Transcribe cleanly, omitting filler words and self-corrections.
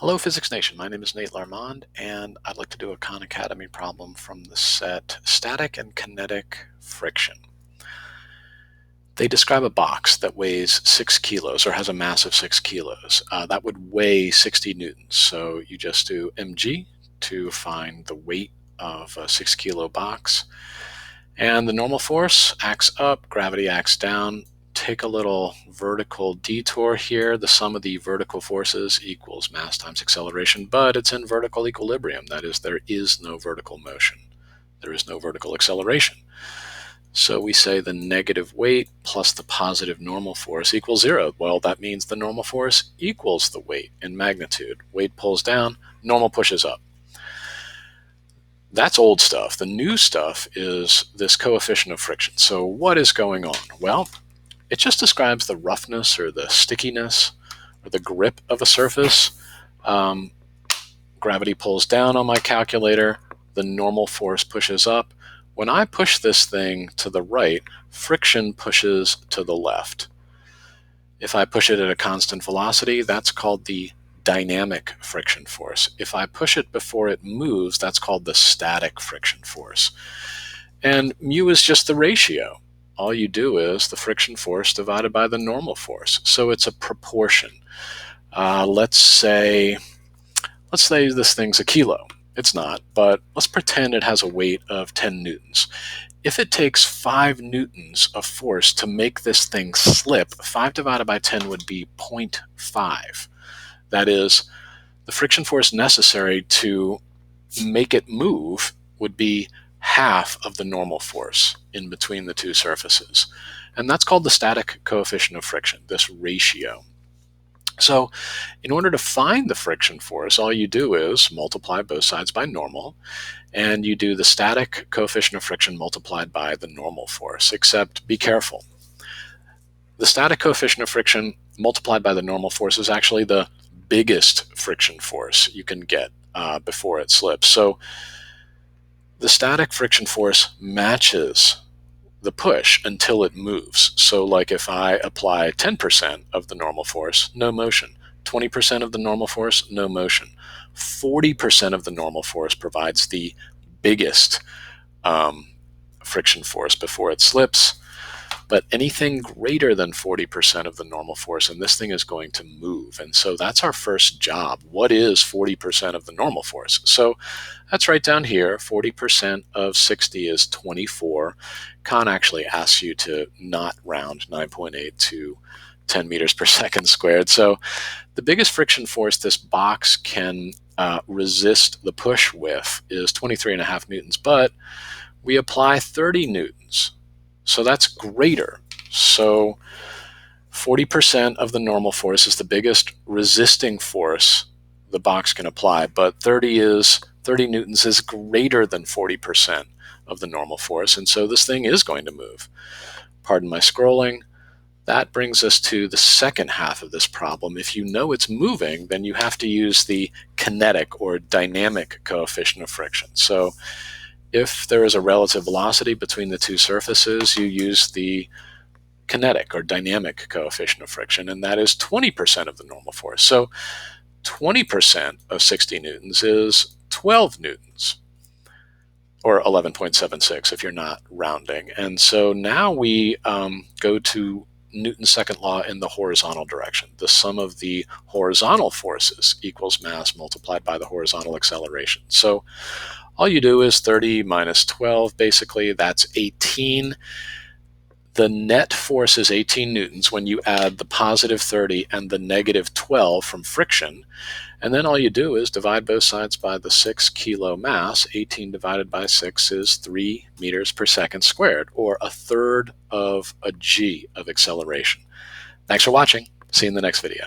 Hello, Physics Nation. My name is Nate Larmond, and I'd like to do a Khan Academy problem from the set Static and Kinetic Friction. They describe a box that weighs 6 kilos or has a mass of 6 kilos. That would weigh 60 newtons. So you just do mg to find the weight of a 6 kilo box. And the normal force acts up, gravity acts down. Take a little vertical detour here. The sum of the vertical forces equals mass times acceleration, but it's in vertical equilibrium. That is, there is no vertical motion. There is no vertical acceleration. So we say the negative weight plus the positive normal force equals 0. Well, that means the normal force equals the weight in magnitude. Weight pulls down, normal pushes up. That's old stuff. The new stuff is this coefficient of friction. So what is going on? Well, it just describes the roughness or the stickiness or the grip of a surface. Gravity pulls down on my calculator. The normal force pushes up. When I push this thing to the right, friction pushes to the left. If I push it at a constant velocity, that's called the dynamic friction force. If I push it before it moves, that's called the static friction force. And mu is just the ratio. All you do is the friction force divided by the normal force. So it's a proportion. Let's say this thing's a kilo. It's not, but let's pretend it has a weight of 10 newtons. If it takes 5 newtons of force to make this thing slip, 5 divided by 10 would be 0.5. That is, the friction force necessary to make it move would be half of the normal force in between the two surfaces. And that's called the static coefficient of friction, this ratio. So in order to find the friction force, all you do is multiply both sides by normal, and you do the static coefficient of friction multiplied by the normal force, except be careful. The static coefficient of friction multiplied by the normal force is actually the biggest friction force you can get before it slips. So the static friction force matches the push until it moves. So like if I apply 10% of the normal force, no motion. 20% of the normal force, no motion. 40% of the normal force provides the biggest friction force before it slips. But anything greater than 40% of the normal force, and this thing is going to move. And so that's our first job. What is 40% of the normal force? So that's right down here. 40% of 60 is 24. Khan actually asks you to not round 9.8 to 10 meters per second squared. So the biggest friction force this box can resist the push with is 23.5 newtons, but we apply 30 newtons. So that's greater. So 40% of the normal force is the biggest resisting force the box can apply, but 30 newtons is greater than 40% of the normal force, and so this thing is going to move. Pardon my scrolling. That brings us to the second half of this problem. If you know it's moving, then you have to use the kinetic or dynamic coefficient of friction. So if there is a relative velocity between the two surfaces, you use the kinetic or dynamic coefficient of friction, and that is 20% of the normal force. So 20% of 60 newtons is 12 newtons, or 11.76 if you're not rounding. And so now we go to Newton's second law in the horizontal direction. The sum of the horizontal forces equals mass multiplied by the horizontal acceleration. So all you do is 30 minus 12, basically, that's 18. The net force is 18 newtons when you add the positive 30 and the negative 12 from friction. And then all you do is divide both sides by the 6 kilo mass. 18 divided by 6 is 3 meters per second squared, or a third of a g of acceleration. Thanks for watching. See you in the next video.